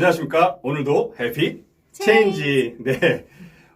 안녕하십니까. 오늘도 해피 체인지. 네.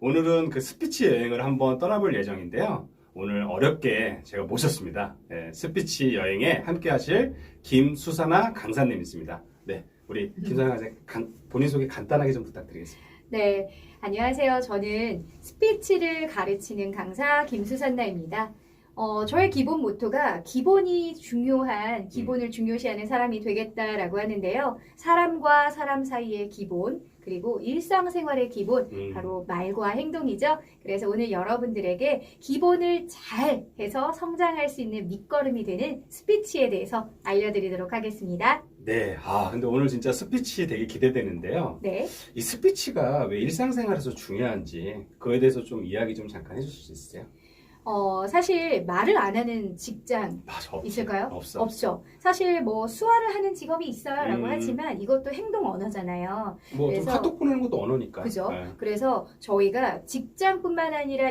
오늘은 그 스피치 여행을 한번 떠나볼 예정인데요. 오늘 어렵게 제가 모셨습니다. 네, 스피치 여행에 함께 하실 김수사나 강사님 있습니다. 네. 우리 김수사나 강사 본인 소개 간단하게 좀 부탁드리겠습니다. 네, 안녕하세요. 저는 스피치를 가르치는 강사 김수산나입니다. 저의 기본 모토가 기본이 중요한, 기본을 중요시하는 사람이 되겠다라고 하는데요. 사람과 사람 사이의 기본, 그리고 일상생활의 기본, 바로 말과 행동이죠. 그래서 오늘 여러분들에게 기본을 잘 해서 성장할 수 있는 밑거름이 되는 스피치에 대해서 알려드리도록 하겠습니다. 네. 근데 오늘 진짜 스피치 되게 기대되는데요. 네. 이 스피치가 왜 일상생활에서 중요한지 그거에 대해서 좀 이야기 좀 잠깐 해주실 수 있어요? 사실 말을 안 하는 직장 맞아, 없지. 있을까요? 없어. 없죠. 사실 뭐 수화를 하는 직업이 있어요라고 음. 하지만 이것도 행동 언어잖아요. 뭐 좀 그래서- 카톡 보내는 것도 언어니까. 그죠? 네. 그래서 저희가 직장뿐만 아니라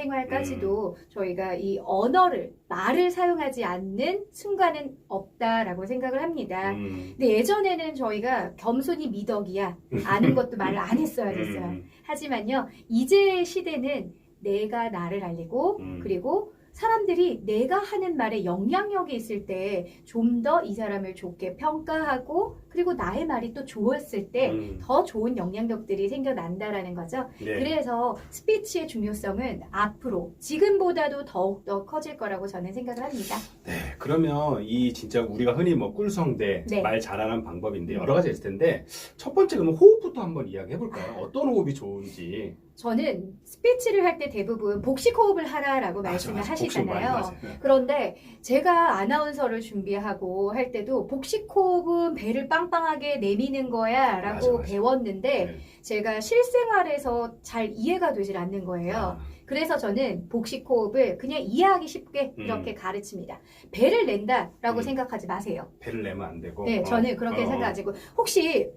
일상생활까지도 저희가 이 언어를, 말을 사용하지 않는 순간은 없다라고 생각을 합니다. 근데 예전에는 저희가 겸손이 미덕이야. 아는 것도 말을 안 했어야 됐어요. 하지만요, 이제 시대는 내가 나를 알리고 그리고 사람들이 내가 하는 말에 영향력이 있을 때 좀 더 이 사람을 좋게 평가하고 그리고 나의 말이 또 좋았을 때 더 좋은 영향력들이 생겨난다라는 거죠. 네. 그래서 스피치의 중요성은 앞으로 지금보다도 더욱더 커질 거라고 저는 생각을 합니다. 네, 그러면 이 진짜 우리가 흔히 뭐 꿀성대, 네. 말 잘하는 방법인데 여러 가지 있을 텐데 첫 번째 그러면 호흡부터 한번 이야기해 볼까요? 어떤 호흡이 좋은지. 저는 스피치를 할 때 대부분 복식 호흡을 하라라고 말씀을 맞아, 복식 하시잖아요. 많이 하세요. 그런데 제가 아나운서를 준비하고 할 때도 복식 호흡은 배를 빵빵하게 내미는 거야 라고 맞아. 배웠는데 네. 제가 실생활에서 잘 이해가 되질 않는 거예요. 그래서 저는 복식 호흡을 그냥 이해하기 쉽게 이렇게 가르칩니다. 배를 낸다라고 생각하지 마세요. 배를 내면 안 되고. 네, 저는 그렇게 생각하고 혹시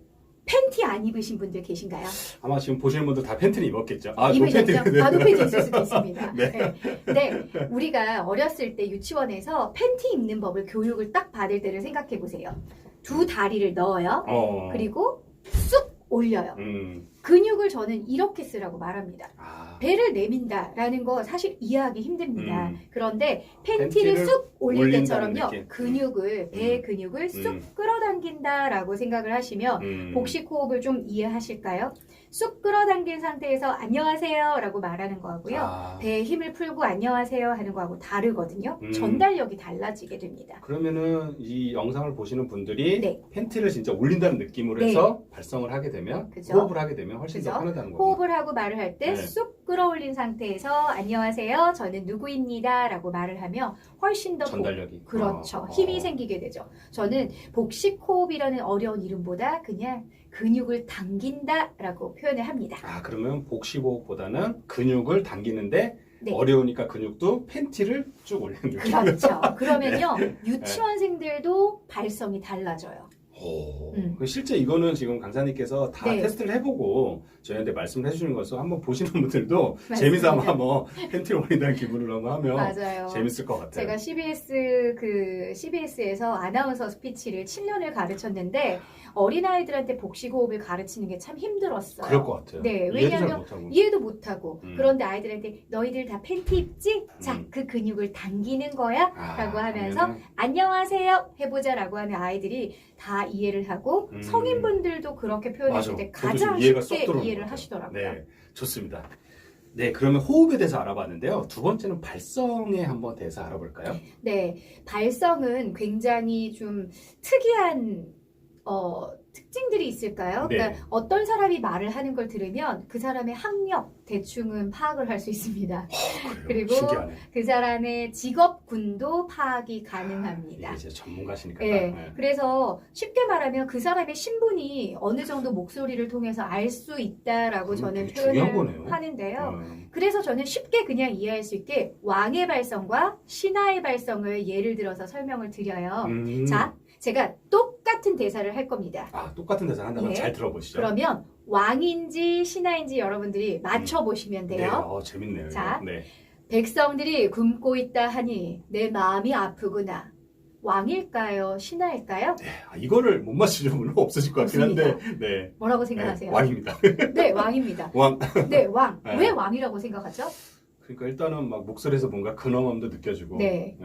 팬티 안 입으신 분들 계신가요? 아마 지금 보시는 분들 다 팬티는 입었겠죠. 입으셨죠? 노팬티. 노팬티 있을 수도 있습니다. 네. 네. 근데 우리가 어렸을 때 유치원에서 팬티 입는 법을 교육을 딱 받을 때를 생각해 보세요. 두 다리를 넣어요. 그리고 쑥 올려요. 근육을 저는 이렇게 쓰라고 말합니다. 배를 내민다라는 거 사실 이해하기 힘듭니다. 그런데 팬티를 쑥 올릴 올린다는 때처럼요. 느낌. 근육을, 배의 근육을 쑥 끌어당긴다라고 생각을 하시면 복식 호흡을 좀 이해하실까요? 쑥 끌어당긴 상태에서 안녕하세요 라고 말하는 거하고요. 배에 힘을 풀고 안녕하세요 하는 거하고 다르거든요. 전달력이 달라지게 됩니다. 그러면은 이 영상을 보시는 분들이 네. 팬티를 진짜 올린다는 느낌으로 네. 해서 발성을 하게 되면 그죠? 호흡을 하게 되면 훨씬 더 그죠? 편하다는 거고. 호흡을 하고 말을 할 때 네. 쑥 끌어올린 상태에서 안녕하세요 저는 누구입니다 라고 말을 하면 훨씬 더 전달력이. 그렇죠. 힘이 생기게 되죠. 저는 복식 호흡이라는 어려운 이름보다 그냥 근육을 당긴다라고 표현을 합니다. 그러면 복식 호흡보다는 근육을 당기는데 네. 어려우니까 근육도 팬티를 쭉 올리는 느낌. 그렇죠. 그러면요 유치원생들도 발성이 달라져요. 실제 이거는 지금 강사님께서 다 네. 테스트를 해보고 저희한테 말씀을 해주시는 것을 한번 보시는 분들도 맞습니다. 재미삼아 뭐 팬티를 올린다는 기분으로 한번 하면 맞아요. 재밌을 것 같아요. 제가 CBS에서 아나운서 스피치를 7년을 가르쳤는데 어린아이들한테 복식 호흡을 가르치는 게 참 힘들었어요. 그럴 것 같아요. 네, 이해도 잘 왜냐하면 못하고. 이해도 못하고 그런데 아이들한테 너희들 다 팬티 입지? 자, 그 근육을 당기는 거야? 라고 하면서 그러면은 안녕하세요 해보자 라고 하면 아이들이 다 이해를 하고 성인분들도 그렇게 표현했을 때 저도 가장 좀 이해가 쏙 쉽게 들어오는 이해를 것 같아요. 하시더라고요. 네, 좋습니다. 네, 그러면 호흡에 대해서 알아봤는데요. 두 번째는 발성에 한번 대해서 알아볼까요? 네, 발성은 굉장히 좀 특이한 특징들이 있을까요? 네. 그러니까 어떤 사람이 말을 하는 걸 들으면 그 사람의 학력 대충은 파악을 할 수 있습니다. 그래요? 그리고 신기하네. 그 사람의 직업군도 파악이 가능합니다. 이게 이제 전문가시니까. 네, 그래서 쉽게 말하면 그 사람의 신분이 어느 정도 목소리를 통해서 알 수 있다라고 저는 되게 중요한 거네요. 표현을 하는데요. 그래서 저는 쉽게 그냥 이해할 수 있게 왕의 발성과 신하의 발성을 예를 들어서 설명을 드려요. 자, 제가 똑같은 대사를 할 겁니다. 똑같은 대사 한다면 네. 잘 들어보시죠. 그러면 왕인지 신하인지 여러분들이 맞춰보시면 돼요. 네, 재밌네요. 자. 이거. 네. 백성들이 굶고 있다 하니 내 마음이 아프구나. 왕일까요? 신하일까요? 이거를 못 맞추는 분은 없으실 것 같긴 한데, 네. 뭐라고 네, 생각하세요? 왕입니다. 네, 왕입니다. 왕. 네, 왕. 네. 왜 왕이라고 생각하죠? 그러니까 일단은 막 목소리에서 뭔가 근엄함도 느껴지고, 네.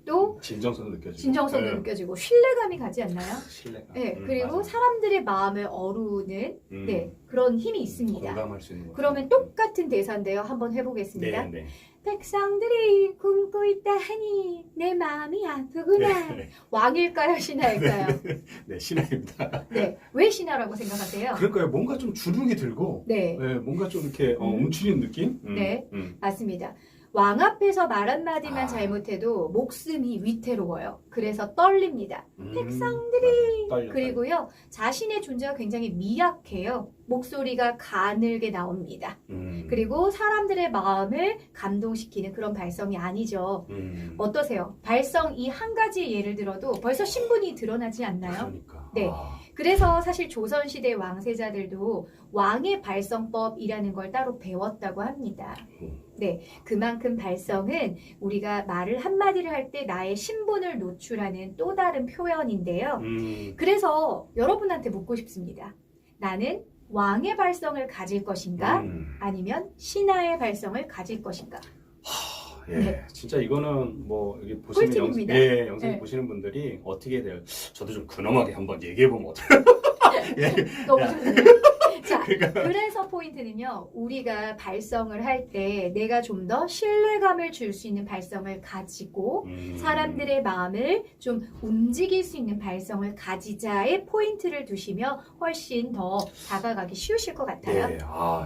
또 진정성도 느껴지고, 진정성도 네. 느껴지고 신뢰감이 가지 않나요? 신뢰감. 네, 그리고 맞아요. 사람들의 마음을 어루는 네, 그런 힘이 있습니다. 공감할 수 있는 거. 그러면 똑같은 대사인데요. 한번 해보겠습니다. 네, 네. 백성들이 굶고 있다 하니 내 마음이 아프구나. 네. 왕일까요? 신하일까요? 네, 신하입니다. 네. 왜 신하라고 생각하세요? 그러니까요, 뭔가 좀 주눅이 들고, 네. 뭔가 좀 이렇게 움츠리는 느낌? 네. 맞습니다. 왕 앞에서 말 한마디만 아. 잘못해도 목숨이 위태로워요. 그래서 떨립니다. 백성들이 떨려. 그리고요. 자신의 존재가 굉장히 미약해요. 목소리가 가늘게 나옵니다. 그리고 사람들의 마음을 감동시키는 그런 발성이 아니죠. 어떠세요? 발성 이 한 가지 예를 들어도 벌써 신분이 드러나지 않나요? 그러니까. 네. 그래서 사실 조선시대 왕세자들도 왕의 발성법이라는 걸 따로 배웠다고 합니다. 네, 그만큼 발성은 우리가 말을 한마디를 할 때 나의 신분을 노출하는 또 다른 표현인데요. 그래서 여러분한테 묻고 싶습니다. 나는 왕의 발성을 가질 것인가? 아니면 신하의 발성을 가질 것인가? 예, 네. 진짜 이거는 뭐 여기 보시는 꿀팁입니다. 영상 네. 보시는 분들이 어떻게 돼요? 저도 좀 근엄하게 한번 얘기해 보면 어떨까요? 예. 너무 야. 좋네요. 자, 그러니까. 그래서 포인트는요. 우리가 발성을 할 때 내가 좀 더 신뢰감을 줄 수 있는 발성을 가지고 사람들의 마음을 좀 움직일 수 있는 발성을 가지자의 포인트를 두시면 훨씬 더 다가가기 쉬우실 것 같아요. 네,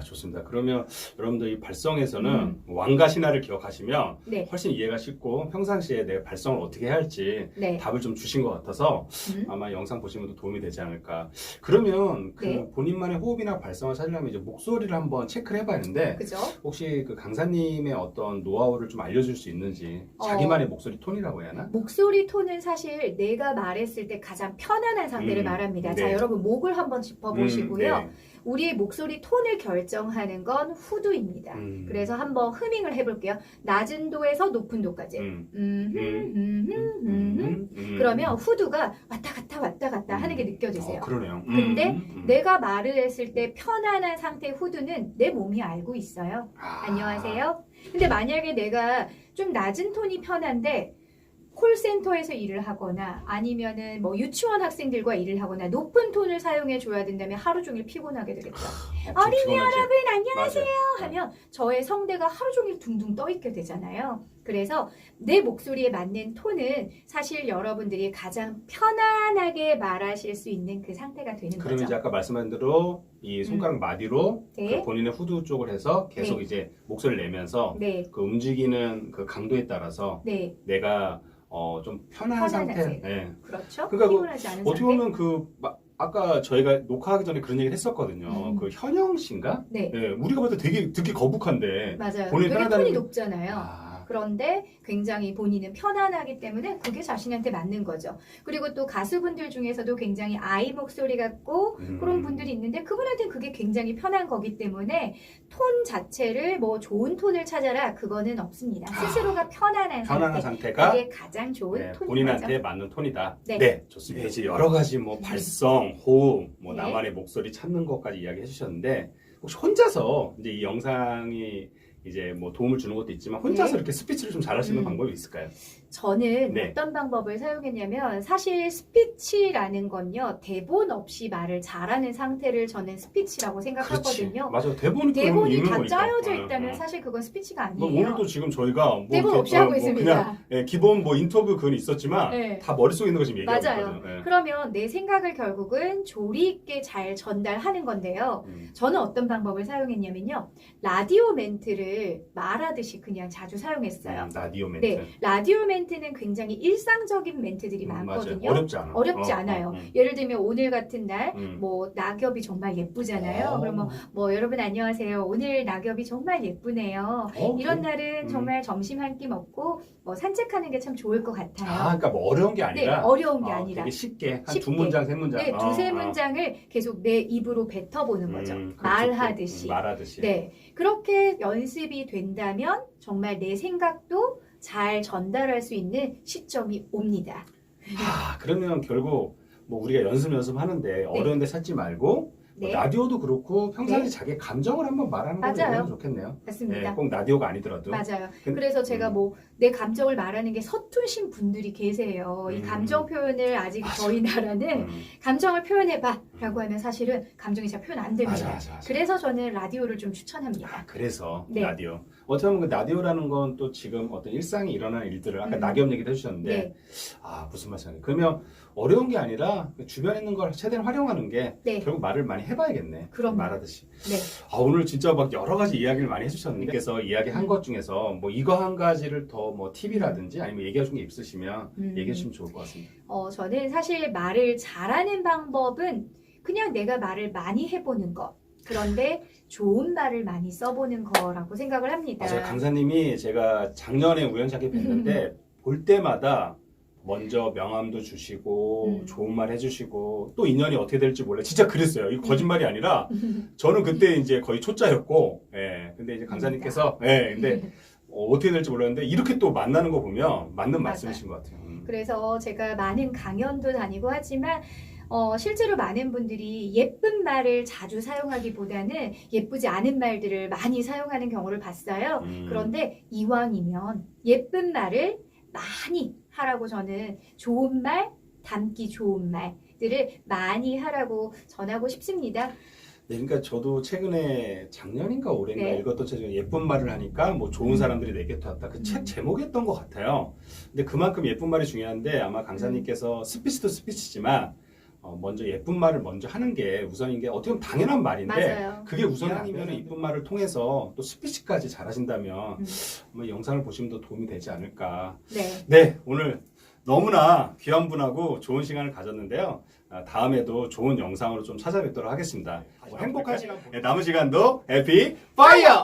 좋습니다. 그러면 여러분들 이 발성에서는 왕과 신하를 기억하시면 네, 훨씬 이해가 쉽고 평상시에 내 발성을 어떻게 해야 할지 네. 답을 좀 주신 것 같아서 아마 영상 보시면 도 도움이 되지 않을까. 그러면 그 네. 본인만의 호흡이나 발성을 찾으려면 이제 목소리를 한번 체크를 해봐야 하는데 그죠? 혹시 그 강사님의 어떤 노하우를 좀 알려줄 수 있는지 자기만의 목소리 톤이라고 해야 하나? 목소리 톤은 사실 내가 말했을 때 가장 편안한 상태를 말합니다. 네. 자, 여러분 목을 한번 짚어보시고요. 네. 우리의 목소리 톤을 결정하는 건 후두입니다. 그래서 한번 흐밍을 해볼게요. 낮은 도에서 높은 도까지. 그러면 후두가 왔다 갔다 하는 게 느껴지세요. 그러네요. 근데 내가 말을 했을 때 편안한 상태의 후두는 내 몸이 알고 있어요. 안녕하세요. 근데 만약에 내가 좀 낮은 톤이 편한데 콜센터에서 일을 하거나 아니면은 뭐 유치원 학생들과 일을 하거나 높은 톤을 사용해 줘야 된다면 하루 종일 피곤하게 되겠죠. 어린이 여러분 안녕하세요 하면 저의 성대가 하루 종일 둥둥 떠 있게 되잖아요. 그래서 내 목소리에 맞는 톤은 사실 여러분들이 가장 편안하게 말하실 수 있는 그 상태가 되는 그러면 거죠. 이제 아까 말씀하신 대로 이 손가락 마디로 네. 그 본인의 후두 쪽을 해서 계속 네. 이제 목소리를 내면서 네, 그 움직이는 그 강도에 따라서 네, 내가 좀 편한 상태. 편안하지. 네. 그렇죠. 그러니까 피곤하지 않은 어떻게 상태. 보면 아까 저희가 녹화하기 전에 그런 얘기를 했었거든요. 그 현영 씨인가? 네, 네, 우리가 봤을 때 되게 듣기 거북한데. 맞아요. 본인이 되게 편하다는 톤이 게- 높잖아요. 그런데 굉장히 본인은 편안하기 때문에 그게 자신한테 맞는 거죠. 그리고 또 가수분들 중에서도 굉장히 아이 목소리 같고 그런 분들이 있는데 그분한테는 그게 굉장히 편한 거기 때문에 톤 자체를 뭐 좋은 톤을 찾아라 그거는 없습니다. 스스로가 편안한 편안한 상태. 상태가 그게 가장 좋은 네, 톤인 본인한테 거죠. 맞는 톤이다. 네. 좋습니다. 이제 여러 가지 뭐 발성, 호흡, 뭐 네. 나만의 목소리 찾는 것까지 이야기해 주셨는데 혹시 혼자서 이제 이 영상이 이제 뭐 도움을 주는 것도 있지만 혼자서 네. 이렇게 스피치를 좀 잘할 수 있는 방법이 있을까요? 저는 네. 어떤 방법을 사용했냐면 사실 스피치라는 건요 대본 없이 말을 잘하는 상태를 저는 스피치라고 생각하거든요. 맞아요. 대본이 대본이 다 거니까. 짜여져 네, 있다면 네. 사실 그건 스피치가 뭐 아니에요. 오늘도 지금 저희가 뭐 대본 이렇게 없이 하고 뭐 있습니다. 그냥 기본 뭐 인터뷰 그건 있었지만 네. 다 머릿속에 있는 거 지금 얘기하고 맞아요. 있거든요. 네. 그러면 내 생각을 결국은 조리 있게 잘 전달하는 건데요. 저는 어떤 방법을 사용했냐면요. 라디오 멘트를 말하듯이 그냥 자주 사용했어요. 라디오 멘트. 네, 라디오 멘트는 굉장히 일상적인 멘트들이 많거든요. 맞아요. 어렵지 않아. 어렵지 않아요. 예를 들면 오늘 같은 날 음. 뭐 낙엽이 정말 예쁘잖아요. 그러면 뭐 여러분 안녕하세요. 오늘 낙엽이 정말 예쁘네요. 이런 날은 정말 점심 한 끼 먹고 뭐 산책하는 게 참 좋을 것 같아요. 그러니까 뭐 어려운 게 네, 아니라 어려운 게 아니라 되게 쉽게 한 쉽게. 두 문장 세 문장. 네, 두세 문장을 계속 내 입으로 뱉어보는 거죠. 그렇죠. 말하듯이. 말하듯이. 네, 그렇게 연습이 된다면 정말 내 생각도 잘 전달할 수 있는 시점이 옵니다. 그러면 결국 뭐 우리가 연습하는데 어려운데 찾지 말고 네. 라디오도 그렇고 평상시 네. 자기 감정을 한번 말하는 거 맞아요. 배우면 좋겠네요. 맞습니다. 꼭 라디오가 아니더라도. 맞아요. 근데- 그래서 제가 뭐 내 감정을 말하는 게 서투신 분들이 계세요. 이 감정 표현을 아직 맞아. 저희 나라는 감정을 표현해봐라고 하면 사실은 감정이 잘 표현 안 됩니다. 맞아. 그래서 저는 라디오를 좀 추천합니다. 그래서 네. 라디오. 어떻게 보면 그 라디오라는 건 또 지금 어떤 일상에 일어나는 일들을 아까 낙엽 얘기도 해주셨는데 네. 무슨 말씀이에요? 그러면 어려운 게 아니라 주변에 있는 걸 최대한 활용하는 게 네. 결국 말을 많이 해봐야겠네. 그럼요. 말하듯이. 네. 오늘 진짜 막 여러 가지 이야기를 많이 해주셨는데 그래서 이야기한 것 중에서 뭐 이거 한 가지를 더 뭐 팁이라든지 아니면 얘기해 준 게 있으시면 얘기해 주시면 좋을 것 같습니다. 저는 사실 말을 잘하는 방법은 그냥 내가 말을 많이 해보는 것. 그런데 좋은 말을 많이 써보는 거라고 생각을 합니다. 맞아요. 강사님이 제가 작년에 우연찮게 뵀는데 볼 때마다 먼저 명함도 주시고 좋은 말 해주시고 또 인연이 어떻게 될지 몰라. 진짜 그랬어요. 이거 거짓말이 아니라 저는 그때 이제 거의 초짜였고, 근데 이제 강사님께서, 근데 어떻게 될지 몰랐는데 이렇게 또 만나는 거 보면 맞는 말씀이신 것 같아요. 그래서 제가 많은 강연도 다니고 하지만 실제로 많은 분들이 예쁜 말을 자주 사용하기보다는 예쁘지 않은 말들을 많이 사용하는 경우를 봤어요. 그런데 이왕이면 예쁜 말을 많이 하라고 저는 좋은 말, 담기 좋은 말들을 많이 하라고 전하고 싶습니다. 네, 그러니까 저도 최근에 작년인가 올해인가 네. 읽었던 책 중에 예쁜 말을 하니까 뭐 좋은 사람들이 내게 왔다. 그 책 제목이었던 것 같아요. 근데 그만큼 예쁜 말이 중요한데 아마 강사님께서 스피치도 스피치지만 먼저 예쁜 말을 먼저 하는 게 우선인 게 어떻게 보면 당연한 말인데 맞아요. 그게 우선이면 예쁜 말을 통해서 또 스피치까지 잘하신다면 아마 영상을 보시면 더 도움이 되지 않을까. 네. 네, 오늘 너무나 귀한 분하고 좋은 시간을 가졌는데요. 다음에도 좋은 영상으로 좀 찾아뵙도록 하겠습니다. 행복한 시간, 남은 시간도 해피 파이어!